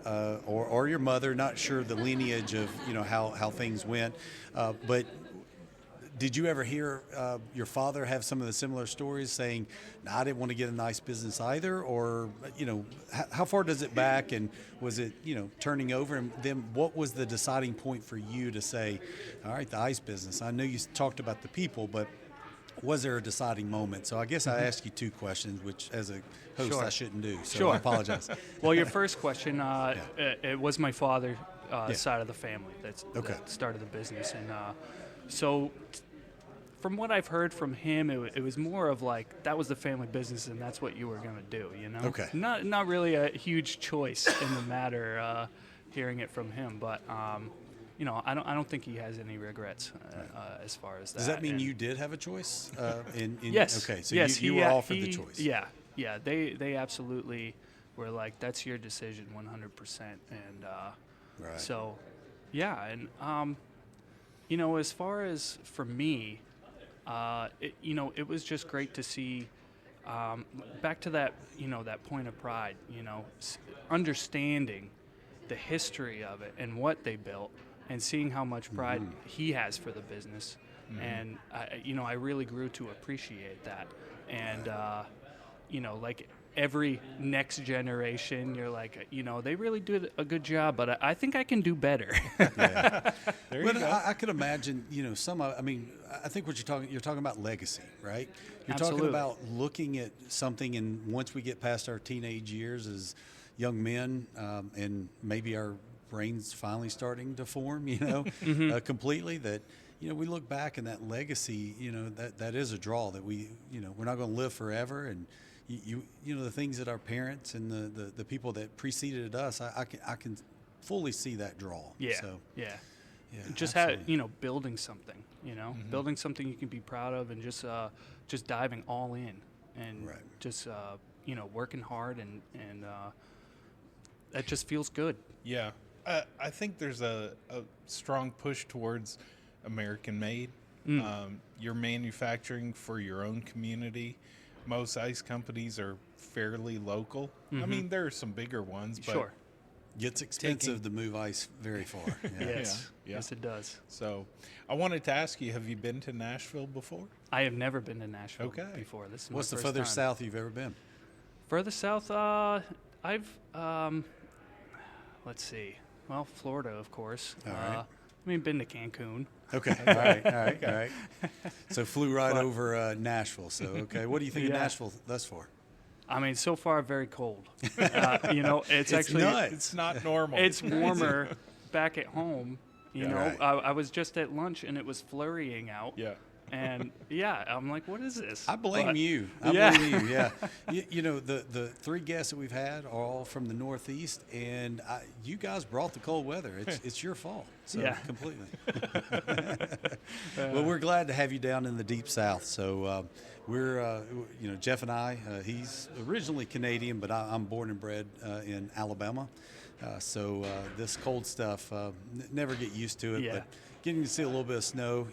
A: or your mother, not sure the lineage of, how things went, but Did you ever hear your father have some of the similar stories saying, "No, I didn't want to get in the ice business either," or how far does it back, and was it turning over, and then what was the deciding point for you to say, "All right, the ice business"? I know you talked about the people, but was there a deciding moment? So I guess I asked you 2 questions, which as a host I shouldn't do. So I apologize.
E: Well, your first question, it was my father side of the family that started the business, and so from what I've heard from him, it was more of like that was the family business, and that's what you were going to do.
A: Okay.
E: Not really a huge choice in the matter. Hearing it from him, but. I don't think he has any regrets as far as that.
A: Does that mean you did have a choice?
E: Yes.
A: Okay, so
E: yes,
A: you were offered the choice.
E: Yeah. They absolutely were like, that's your decision 100%. And
A: right.
E: So, yeah. And, as far as for me, it was just great to see back to that, that point of pride, understanding the history of it and what they built. And seeing how much pride he has for the business, and I really grew to appreciate that. And like every next generation, you're like, they really did a good job, but I think I can do better.
A: Yeah. There you go. I could imagine, I think what you're talking about legacy, right? You're
E: Absolutely.
A: Talking about looking at something, and once we get past our teenage years as young men, and maybe our brain's finally starting to form, completely, that, we look back, and that legacy, that is a draw that we're not going to live forever. And the things that our parents and the people that preceded us, I can fully see that draw.
E: Yeah.
A: So,
E: yeah.
A: Just
E: building something, building something you can be proud of, and just diving all in, and just, working hard, and that just feels good.
B: Yeah. I think there's a strong push towards American-made. You're manufacturing for your own community. Most ice companies are fairly local. I mean, there are some bigger ones, but
E: sure.
A: It's expensive to move ice very far. Yeah.
E: Yes, it does.
B: So I wanted to ask you, have you been to Nashville before?
E: I have never been to Nashville before. This is
A: What's
E: my
A: the
E: first
A: furthest
E: time.
A: south you've ever been?
E: Further south, I've let's see. Well, Florida, of course.
A: All right.
E: Been to Cancun.
A: Okay. All right. So flew right over Nashville. So, okay. What do you think of Nashville thus far?
E: So far, very cold. It's actually
A: nuts.
B: It's not normal.
E: It's warmer back at home.
A: Right.
E: I was just at lunch, and it was flurrying out.
B: Yeah.
E: And I'm like, what is this?
A: I blame you. I blame you. Yeah. The 3 guests that we've had are all from the Northeast, and you guys brought the cold weather. It's your fault. So completely. Well, we're glad to have you down in the deep South. So we're, Jeff and I. He's originally Canadian, but I'm born and bred in Alabama. So this cold stuff, never get used to it.
E: Yeah.
A: But getting to see a little bit of snow,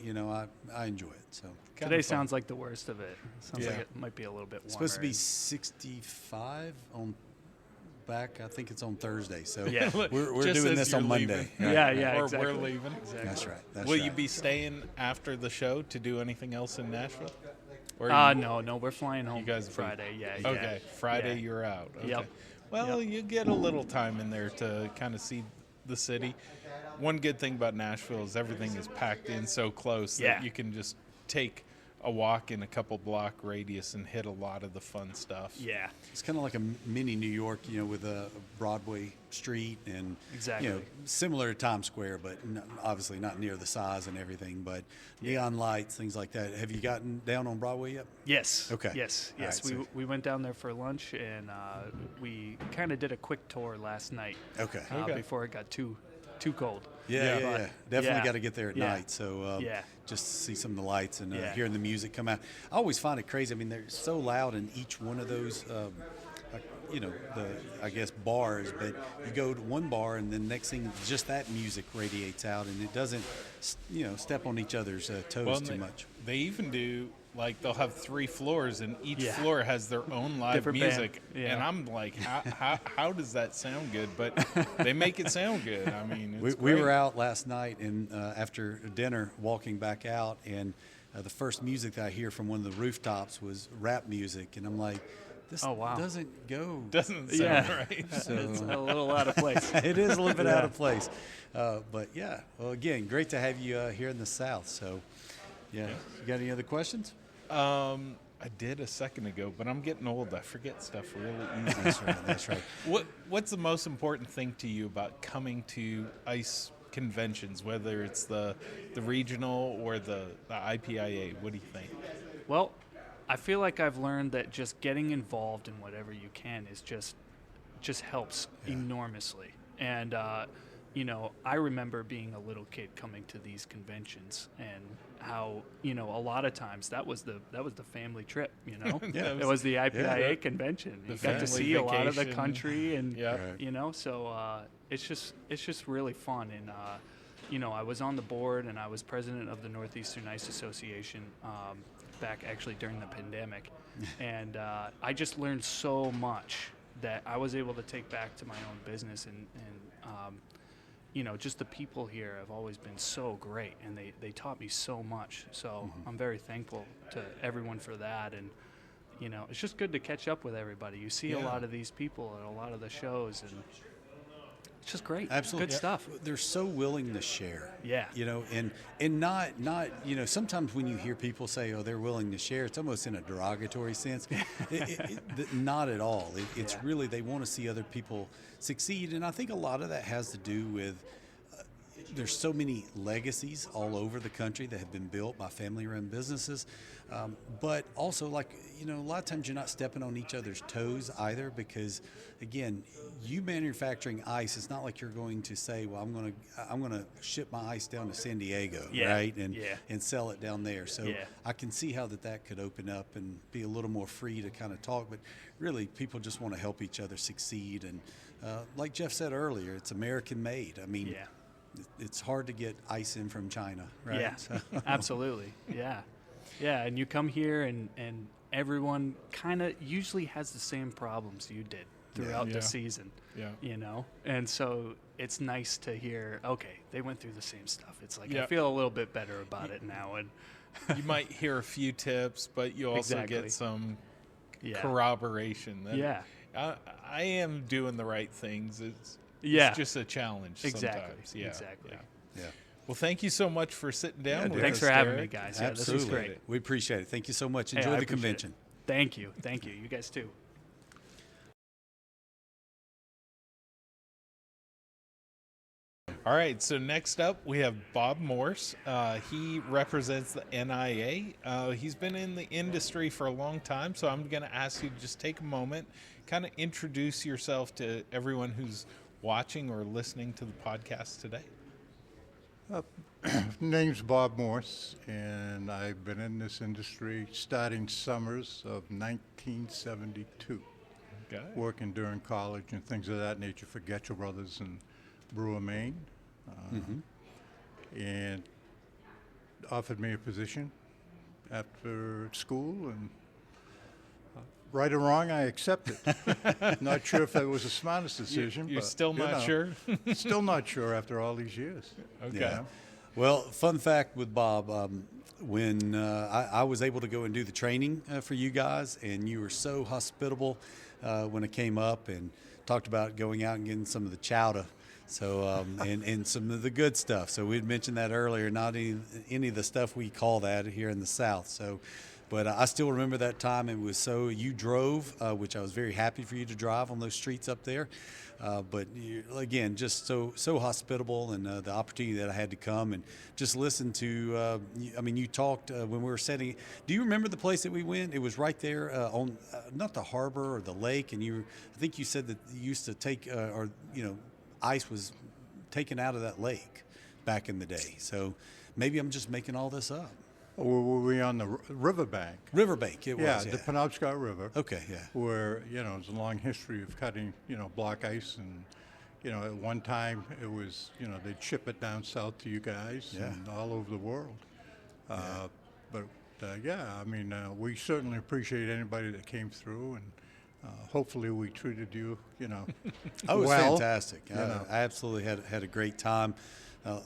A: I enjoy it. So
E: today sounds like the worst of it. Sounds like it might be a little bit warmer.
A: It's supposed to be 65 on back. I think it's on Thursday. So we're doing this on Monday.
E: Yeah,
B: or
E: exactly.
B: we're leaving.
E: Exactly.
A: That's right.
B: Will you be staying after the show to do anything else in Nashville?
E: No, we're flying home.
B: You guys
E: Friday.
B: Okay, Friday you're out. Okay.
E: Yep.
B: Well, you get a little time in there to kind of see the city. One good thing about Nashville is everything is packed in so close that you can just take a walk in a couple block radius and hit a lot of the fun stuff.
E: Yeah.
A: It's kind of like a mini New York, with a Broadway street and similar to Times Square, but obviously not near the size and everything. But neon lights, things like that. Have you gotten down on Broadway yet?
E: Yes.
A: Okay.
E: Yes.
A: Right,
E: we went down there for lunch, and we kind of did a quick tour last night.
A: Okay.
E: Before it got too cold.
A: Yeah. Definitely got to get there at night. So just to see some of the lights and hearing the music come out. I always find it crazy. They're so loud in each one of those, bars. But you go to one bar, and then next thing, just that music radiates out, and it doesn't, step on each other's toes too much.
B: They even do, they'll have 3 floors, and each floor has their own live
E: Different
B: music.
E: band. Yeah.
B: And I'm like, how does that sound good? But they make it sound good. It's
A: we were out last night, and after dinner, walking back out, and the first music that I hear from one of the rooftops was rap music, and I'm like, this doesn't go.
B: Doesn't sound right.
E: So, it's a little out of place.
A: It is a little bit out of place. But yeah, well, again, great to have you here in the South. So, yeah. You got any other questions?
B: I did a second ago, but I'm getting old. I forget stuff really easy.
A: That's right.
B: What's the most important thing to you about coming to ICE conventions, whether it's the regional or the IPIA? What do you think?
E: Well, I feel like I've learned that just getting involved in whatever you can is just helps enormously. And I remember being a little kid coming to these conventions and how, a lot of times that was the family trip, It was the IPIA convention. You got to see a lot of the country and, so it's just really fun. And, I was on the board and I was president of the Northeastern Ice Association back actually during the pandemic. And I just learned so much that I was able to take back to my own business and just the people here have always been so great, and they taught me so much. So I'm very thankful to everyone for that. And, it's just good to catch up with everybody. You see a lot of these people at a lot of the shows, and it's just great.
A: Absolutely.
E: Good stuff.
A: They're so willing to share.
E: Yeah.
A: And not sometimes when you hear people say, oh, they're willing to share, it's almost in a derogatory sense. Not at all. It's really, they want to see other people succeed. And I think a lot of that has to do with there's so many legacies all over the country that have been built by family-run businesses. But also, a lot of times you're not stepping on each other's toes either, because, again, you manufacturing ice, it's not like you're going to say, well, I'm going to ship my ice down to San Diego, right, and sell it down there. So I can see how that could open up and be a little more free to kind of talk. But really, people just want to help each other succeed. And like Jeff said earlier, it's American-made. I mean, it's hard to get ice in from China, right?
E: Yeah, absolutely. Yeah. Yeah, and you come here and everyone kind of usually has the same problems you did throughout the season, And so it's nice to hear, okay, they went through the same stuff. It's like I feel a little bit better about it now. And
B: you might hear a few tips, but you also get some corroboration. That I am doing the right things. It's just a challenge sometimes.
E: Exactly.
A: Yeah.
B: Well, thank you so much for sitting down with us.
E: Thanks for having me, guys. Yeah,
A: Absolutely.
E: this was great.
A: We appreciate it. Thank you so much. Enjoy the convention.
E: Thank you. Thank you. You guys too.
B: All right, so next up we have Bob Morse. He represents the NIA. He's been in the industry for a long time, so I'm going to ask you to just take a moment, kind of introduce yourself to everyone who's watching or listening to the podcast today.
F: Name's Bob Morse, and I've been in this industry starting summers of 1972, working during college and things of that nature for Getchell Brothers and Brewer, Maine, and offered me a position after school, and right or wrong, I accepted. Not sure if that was the smartest decision.
B: You're
F: but,
B: still not sure?
F: Still not sure after all these years.
B: Okay.
A: Yeah. Well, fun fact with Bob, when I was able to go and do the training for you guys, and you were so hospitable when it came up and talked about going out and getting some of the chowder. So and some of the good stuff. So we'd mentioned that earlier, not any of the stuff we call that here in the South. So, but I still remember that time. It was so you drove, which I was very happy for you to drive on those streets up there. But again, just so hospitable, and the opportunity that I had to come and just listen to. I mean, you talked when we were setting. Do you remember the place that we went? It was right there on not the harbor or the lake, and I think you said that you used to take ice was taken out of that lake back in the day. So maybe I'm just making all this up.
F: Were we on the riverbank?
A: Riverbank, it was.
F: Yeah, the Penobscot River.
A: Okay, yeah.
F: Where, there's a long history of cutting, block ice. And, at one time it was, they'd ship it down south to you guys and all over the world. But we certainly appreciate anybody that came through, and hopefully we treated you,
A: Oh, it was
F: well,
A: fantastic. I absolutely had a great time.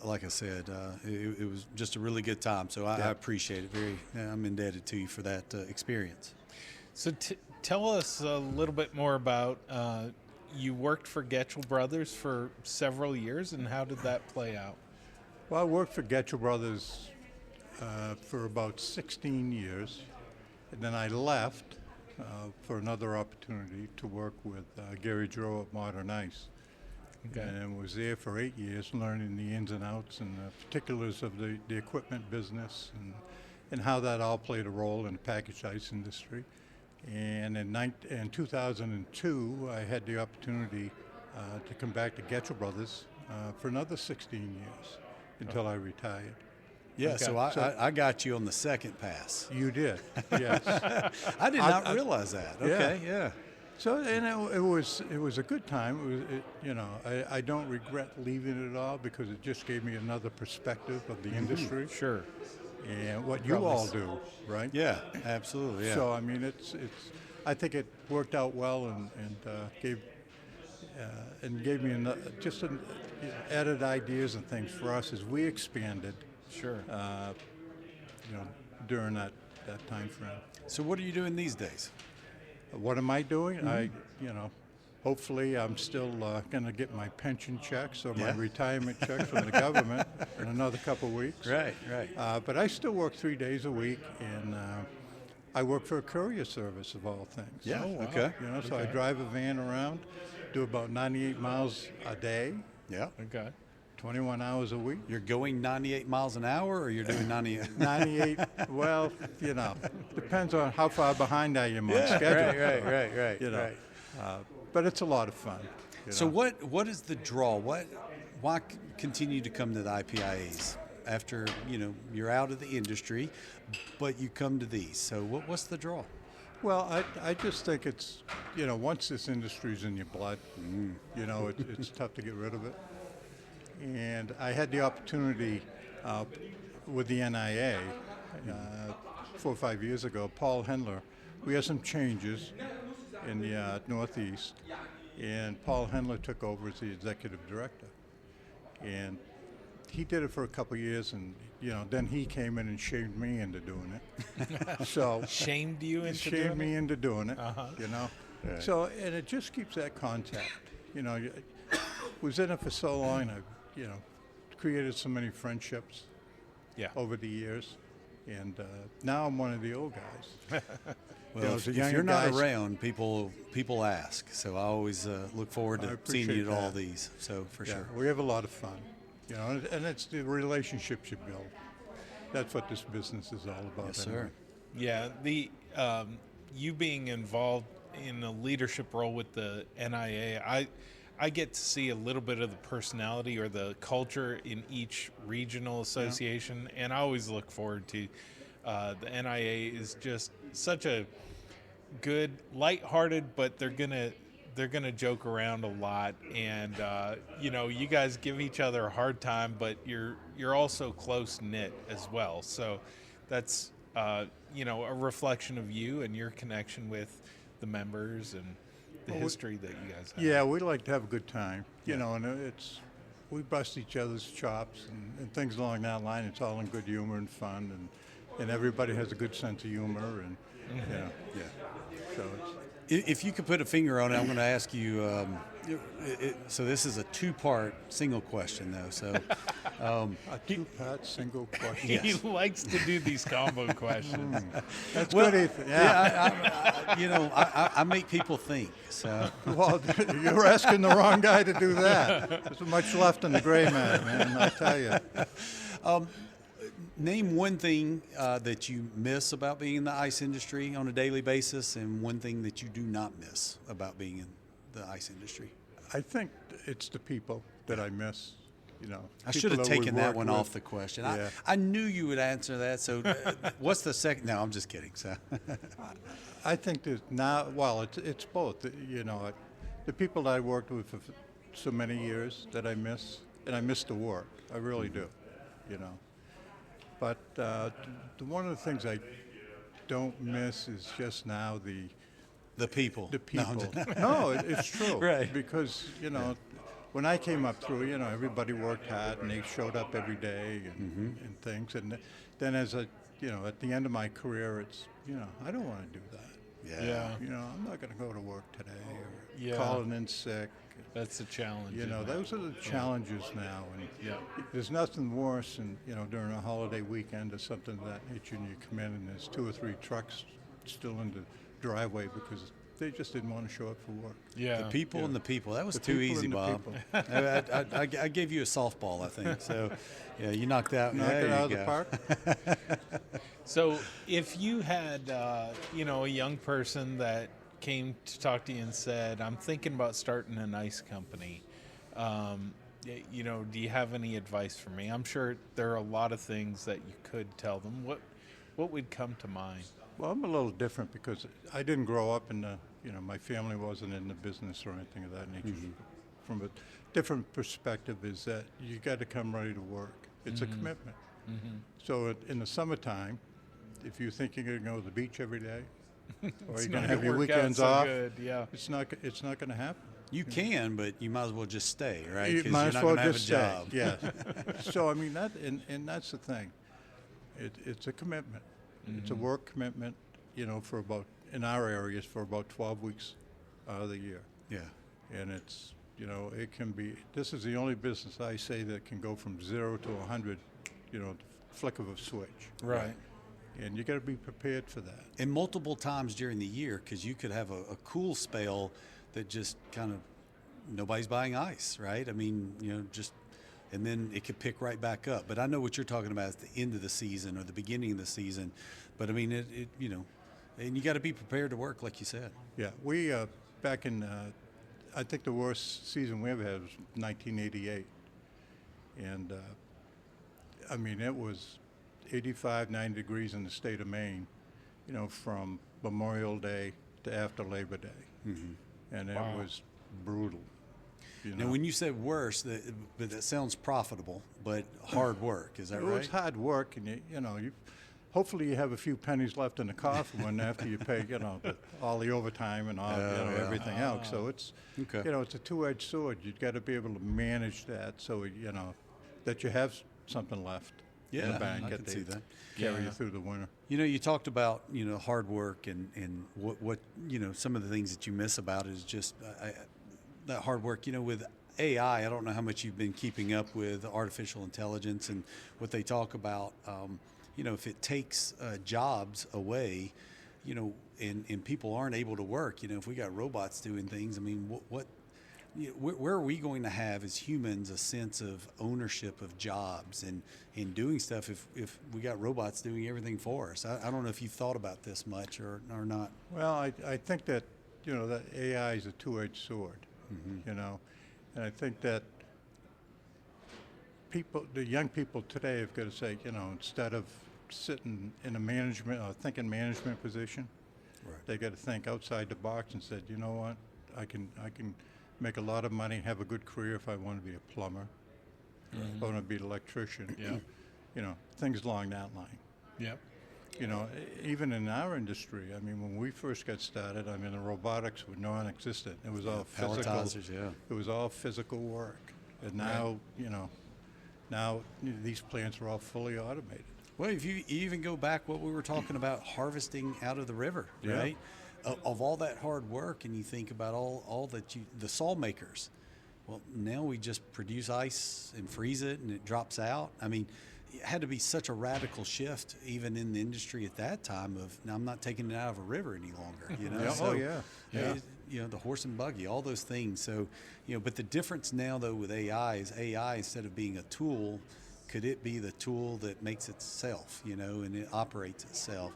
A: like I said, it was just a really good time. So I appreciate it. I'm indebted to you for that experience.
B: So tell us a little bit more about, you worked for Getchell Brothers for several years, and how did that play out?
F: Well, I worked for Getchell Brothers for about 16 years, and then I left for another opportunity to work with Gary Drow at Modern Ice. Okay. And was there for 8 years, learning the ins and outs and the particulars of the equipment business and how that all played a role in the packaged ice industry. And in 2002, I had the opportunity to come back to Getchell Brothers for another 16 years until I retired.
A: Yeah, okay. So I got you on the second pass.
F: You did, yes.
A: I did not realize that. Okay, yeah.
F: So and it was a good time. I don't regret leaving it all because it just gave me another perspective of the industry.
B: Sure.
F: And what you all do, right?
A: Yeah, absolutely. Yeah.
F: So I mean, I think it worked out well and gave me just added ideas and things for us as we expanded.
B: Sure.
F: During that time frame.
A: So what are you doing these days?
F: What am I doing? Hopefully I'm still going to get my pension checks or my retirement checks from the government in another couple of weeks.
A: Right.
F: But I still work 3 days a week, and I work for a courier service of all things.
A: Yeah.
B: Oh, wow.
A: Okay.
F: So I drive a van around, do about 98 miles a day.
A: Yeah.
B: Okay.
F: 21 hours a week.
A: You're going 98 miles an hour, or you're doing 98?
F: 98. Well, depends on how far behind I am on schedule.
A: Right.
F: But it's a lot of fun.
A: So what is the draw? Why continue to come to the IPIAs after you're out of the industry, but you come to these? So what's the draw?
F: Well, I just think it's once this industry's in your blood, it's tough to get rid of it. And I had the opportunity with the NIA 4 or 5 years ago. Paul Hendler, we had some changes in the Northeast, and Paul Hendler took over as the executive director. And he did it for a couple of years, and then he came in and shamed me into doing it. So
B: shamed you into doing it?
F: Shamed me into doing it.
A: Right.
F: So and it just keeps that contact. Was in it for so long. I created so many friendships over the years, and now I'm one of the old guys.
A: Well, if you're not around, people ask. So I always look forward to seeing you at all these. So for sure,
F: we have a lot of fun, and it's the relationships you build. That's what this business is all about.
A: Yes,
F: anyway.
A: sir.
B: Yeah, the you being involved in a leadership role with the NIA, I get to see a little bit of the personality or the culture in each regional association, and I always look forward to the NIA is just such a good, lighthearted, but they're gonna joke around a lot, and you guys give each other a hard time, but you're also close knit as well. So that's a reflection of you and your connection with the members and the history that you guys have.
F: Yeah, we like to have a good time, and we bust each other's chops and things along that line. It's all in good humor and fun, and everybody has a good sense of humor, and so
A: if you could put a finger on it, I'm going to ask you. So this is a two-part single question, though. So
F: a two-part single question.
B: Yes. He likes to do these combo questions.
F: That's good, Ethan.
A: I make people think. So
F: well, you're asking the wrong guy to do that. There's much left in the gray man, I tell you.
A: Name one thing that you miss about being in the ice industry on a daily basis, and one thing that you do not miss about being in the ice industry.
F: I think it's the people that I miss.
A: I should have taken that one off the question.
F: Yeah.
A: I knew you would answer that. So, what's the second? No, I'm just kidding. So,
F: I think that now. Well, it's both. The people that I worked with for so many years that I miss, and I miss the work. I really do. But one of the things I don't miss is just now the
A: people.
F: The people.
A: No,
F: No, it's true.
A: Right.
F: Because, when I came up through, everybody worked hard and they showed up every day and things. And then as at the end of my career, it's, I don't want to do that.
B: Yeah.
F: I'm not going to go to work today or
B: Yeah.
F: calling in sick.
B: That's a challenge.
F: Those are the challenges now. And there's nothing worse than, during a holiday weekend or something of that nature, and you come in and there's 2 or 3 trucks still in the driveway because they just didn't want to show up for work.
B: Yeah.
A: The people and the people. That was
F: The
A: too
F: people
A: easy,
F: and the
A: Bob. I gave you a softball, I think. So, you knocked out.
F: Knock it out of the park.
B: So if you had, a young person that came to talk to you and said, I'm thinking about starting an ice company, do you have any advice for me? I'm sure there are a lot of things that you could tell them. What would come to mind?
F: Well, I'm a little different because I didn't grow up in the, my family wasn't in the business or anything of that nature. From a different perspective is that you got to come ready to work. It's a commitment. So in the summertime, if you think you're going to go to the beach every day, or you're going to have your weekends off, it's not going to happen.
A: You can, but you might as well just stay, right?
F: You
A: 'Cause
F: might
A: you're
F: as
A: not
F: well
A: gonna have
F: just
A: a job.
F: stay. Yeah. So I mean and that's the thing. It's a commitment. It's a work commitment. For about in our areas for about 12 weeks out of the year.
A: Yeah.
F: And it's it can be. This is the only business I say that can go from 0 to 100. Flick of a switch.
B: Right.
F: And you got to be prepared for that.
A: And multiple times during the year, because you could have a cool spell that just kind of nobody's buying ice, right? I mean, and then it could pick right back up. But I know what you're talking about at the end of the season or the beginning of the season. But I mean, and you got to be prepared to work, like you said.
F: Yeah, we back in, I think the worst season we ever had was 1988, and I mean it was 85, 90 degrees in the state of Maine, from Memorial Day to after Labor Day, and it was brutal.
A: Now, when you said worse, that sounds profitable, but hard work. Is that right?
F: It was hard work, and you hopefully you have a few pennies left in the coffin when after you pay, all the overtime and all, everything else. So it's, it's a two-edged sword. You've got to be able to manage that so that you have something left in the bank.
A: I can see that.
F: Carry you through the winter.
A: You talked about hard work and what some of the things that you miss about it is just that hard work. With AI, I don't know how much you've been keeping up with artificial intelligence and what they talk about. If it takes jobs away, and people aren't able to work, if we got robots doing things, I mean, where are we going to have as humans a sense of ownership of jobs and doing stuff if we got robots doing everything for us? I don't know if you've thought about this much or not.
F: Well, I think that, that AI is a two-edged sword, and I think that the young people today have got to say, instead of sitting in a thinking management position, they got to think outside the box and said, you know what, I can make a lot of money, have a good career if I want to be a plumber, if I want to be an electrician, things along that line.
B: Yep.
F: Even in our industry, I mean, when we first got started, I mean, the robotics were non-existent. It was all physical.
A: Palletizers,
F: It was all physical work, and now, now these plants are all fully automated.
A: Well, if you even go back what we were talking about, harvesting out of the river, right? Of all that hard work, and you think about all that the saw makers. Well, now we just produce ice and freeze it, and it drops out. I mean, it had to be such a radical shift, even in the industry at that time. Now I'm not taking it out of a river any longer. So, the horse and buggy, all those things. So, but the difference now though with AI is AI, instead of being a tool, could it be the tool that makes itself, and it operates itself?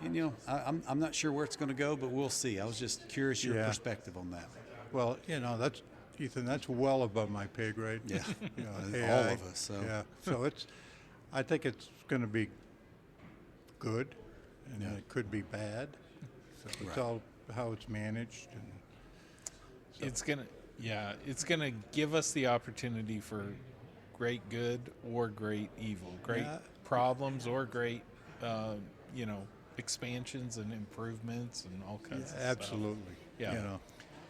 A: And I'm not sure where it's going to go, but we'll see. I was just curious your perspective on that.
F: Well, that's Ethan. That's well above my pay grade.
A: Yeah,
F: AI,
A: all of us. So.
F: Yeah, so I think it's going to be good, and it could be bad. So it's all how it's managed, and so.
B: It's gonna give us the opportunity for great good or great evil, great problems or great, expansions and improvements and all kinds of
F: absolutely.
B: stuff. Yeah.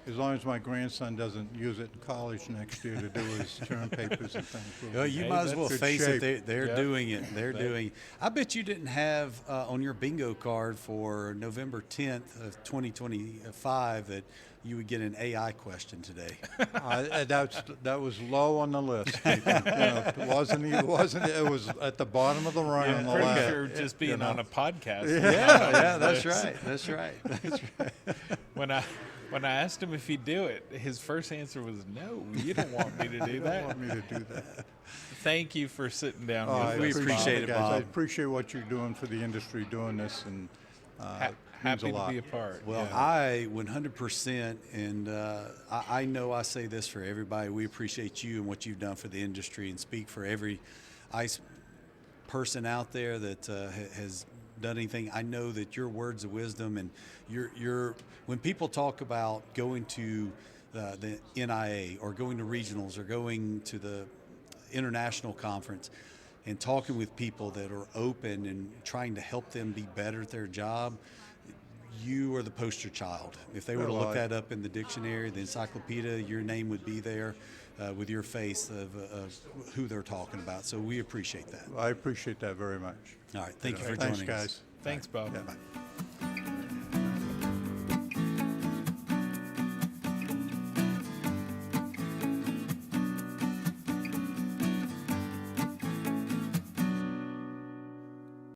F: as long as my grandson doesn't use it in college next year to do his term papers and things.
A: Well, you might as well
F: Good
A: face
F: shape.
A: it. They're doing it. They're doing it. I bet you didn't have on your bingo card for November 10th of 2025 that you would get an AI question today.
F: That was low on the list. It wasn't. It was at the bottom of the rung on the
B: pretty
F: list.
B: sure just being on a podcast.
A: Yeah, that's right. That's right. That's right.
B: When I asked him if he'd do it, his first answer was, "No, you don't want me to do
F: You
B: that."
F: don't want me to do that.
B: Thank you for sitting down
F: I
B: with us.
A: appreciate it,
F: guys.
A: Bob.
F: I appreciate what you're doing for the industry, doing this, and it means
B: Happy
F: a
B: to
F: lot.
B: be a part.
A: Well,
B: yeah.
A: I 100%, and I know I say this for everybody. We appreciate you and what you've done for the industry, and speak for every ice person out there that has done anything. I know that your words of wisdom and your when people talk about going to the NIA or going to regionals or going to the international conference and talking with people that are open and trying to help them be better at their job, you are the poster child. If they were to look that up in the dictionary, the encyclopedia, your name would be there with your face of who they're talking about. So we appreciate that.
F: I appreciate that very much.
A: All right. Thank you for joining us.
F: Thanks, guys.
B: Thanks, Bob.
A: Bye.